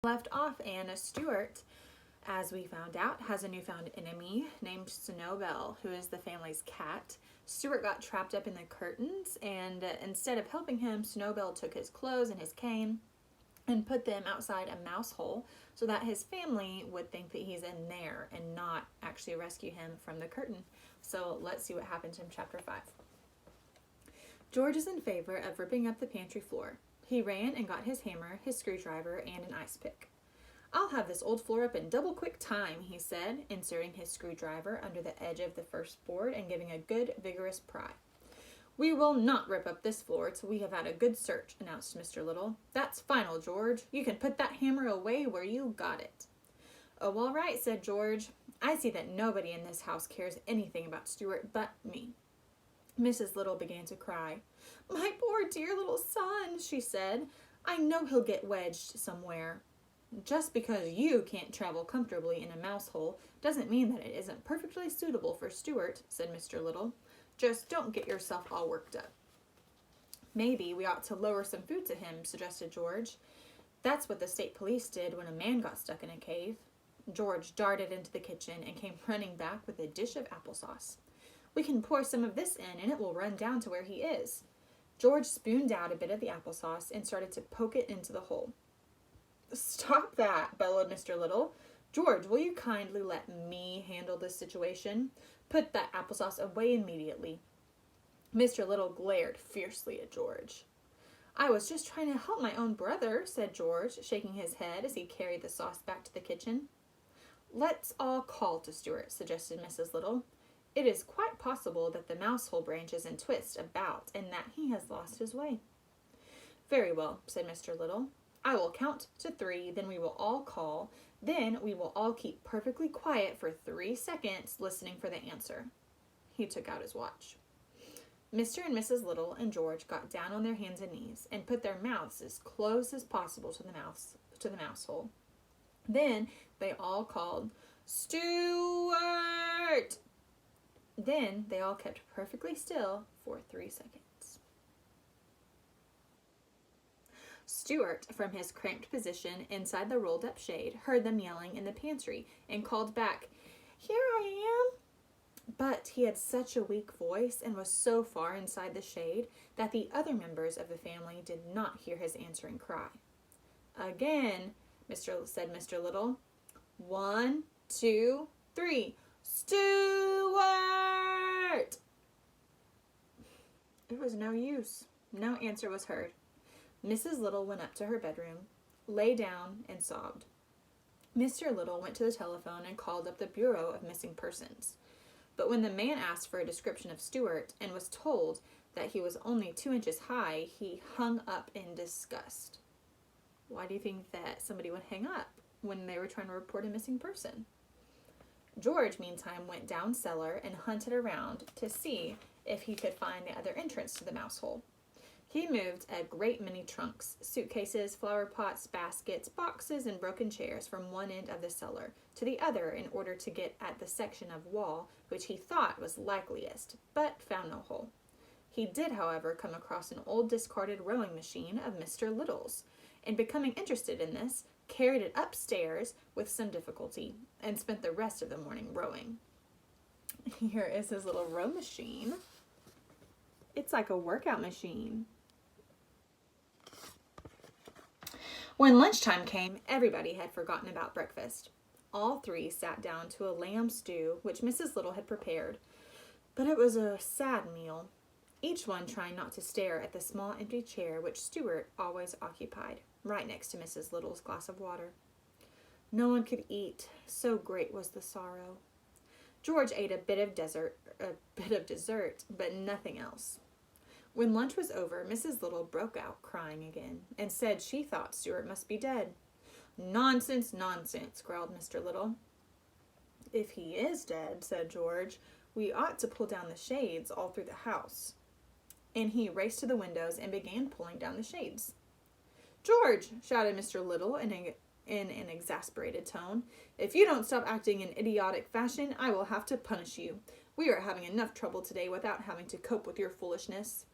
Left off, and Stuart, as we found out, has a newfound enemy named Snowbell, who is the family's cat. Stuart got trapped up in the curtains, and instead of helping him, Snowbell took his clothes and his cane and put them outside a mouse hole so that his family would think that he's in there and not actually rescue him from the curtain. So let's see what happens in chapter 5. George is in favor of ripping up the pantry floor. He ran and got his hammer, his screwdriver, and an ice pick. "I'll have this old floor up in double quick time," he said, inserting his screwdriver under the edge of the first board and giving a good, vigorous pry. "We will not rip up this floor till we have had a good search," announced Mr. Little. "That's final, George. You can put that hammer away where you got it." "Oh, all right," said George. "I see that nobody in this house cares anything about Stuart but me." Mrs. Little began to cry. "My poor dear little son," she said. "I know he'll get wedged somewhere." "Just because you can't travel comfortably in a mouse hole doesn't mean that it isn't perfectly suitable for Stuart," said Mr. Little. "Just don't get yourself all worked up." "Maybe we ought to lower some food to him," suggested George. "That's what the state police did when a man got stuck in a cave." George darted into the kitchen and came running back with a dish of applesauce. "We can pour some of this in and it will run down to where he is." George spooned out a bit of the applesauce and started to poke it into the hole. "Stop that," bellowed Mr. Little. "George, will you kindly let me handle this situation? Put that applesauce away immediately." Mr. Little glared fiercely at George. "I was just trying to help my own brother," said George, shaking his head as he carried the sauce back to the kitchen. "Let's all call to Stuart," suggested Mrs. Little. "It is quite possible that the mouse hole branches and twist about and that he has lost his way." "Very well," said Mr. Little. "I will count to 3, then we will all call. Then we will all keep perfectly quiet for 3 seconds, listening for the answer." He took out his watch. Mr. and Mrs. Little and George got down on their hands and knees and put their mouths as close as possible to the mouse hole. Then they all called, "Stuart!" Then they all kept perfectly still for 3 seconds. Stuart, from his cramped position inside the rolled-up shade, heard them yelling in the pantry and called back, "Here I am!" But he had such a weak voice and was so far inside the shade that the other members of the family did not hear his answering cry. "Again," said Mr. Little. 1, 2, 3. "Stuart!" It was no use. No answer was heard. Mrs. Little went up to her bedroom, lay down, and sobbed. Mr. Little went to the telephone and called up the Bureau of Missing Persons. But when the man asked for a description of Stuart and was told that he was only 2 inches high, he hung up in disgust. Why do you think that somebody would hang up when they were trying to report a missing person? George, meantime, went down cellar and hunted around to see if he could find the other entrance to the mouse hole. He moved a great many trunks, suitcases, flower pots, baskets, boxes, and broken chairs from one end of the cellar to the other in order to get at the section of wall which he thought was likeliest, but found no hole. He did, however, come across an old discarded rowing machine of Mr. Little's, and becoming interested in this, carried it upstairs with some difficulty and spent the rest of the morning rowing. Here is his little row machine. It's like a workout machine. When lunchtime came, everybody had forgotten about breakfast. All 3 sat down to a lamb stew which Mrs. Little had prepared, but it was a sad meal, each one trying not to stare at the small empty chair which Stuart always occupied, right next to Mrs. Little's glass of water. No one could eat, so great was the sorrow. George ate a bit of dessert, but nothing else. When lunch was over, Mrs. Little broke out crying again and said she thought Stuart must be dead. "Nonsense, nonsense," growled Mr. Little. "If he is dead," said George, "we ought to pull down the shades all through the house." And he raced to the windows and began pulling down the shades. "George," shouted Mr. Little in an exasperated tone, "if you don't stop acting in idiotic fashion, I will have to punish you. We are having enough trouble today without having to cope with your foolishness."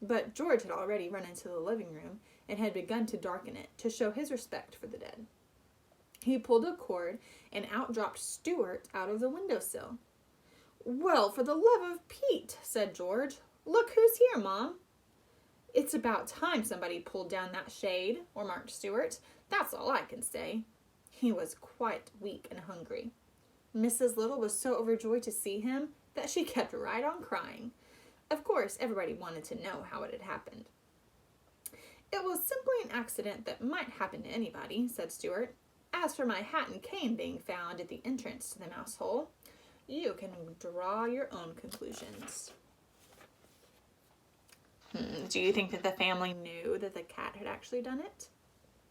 But George had already run into the living room and had begun to darken it to show his respect for the dead. He pulled a cord, and out dropped Stuart out of the windowsill. "Well, for the love of Pete," said George. "Look who's here, Mom." "It's about time somebody pulled down that shade," remarked Stuart. "That's all I can say." He was quite weak and hungry. Mrs. Little was so overjoyed to see him that she kept right on crying. Of course, everybody wanted to know how it had happened. "It was simply an accident that might happen to anybody," said Stuart. "As for my hat and cane being found at the entrance to the mouse hole, you can draw your own conclusions." Do you think that the family knew that the cat had actually done it?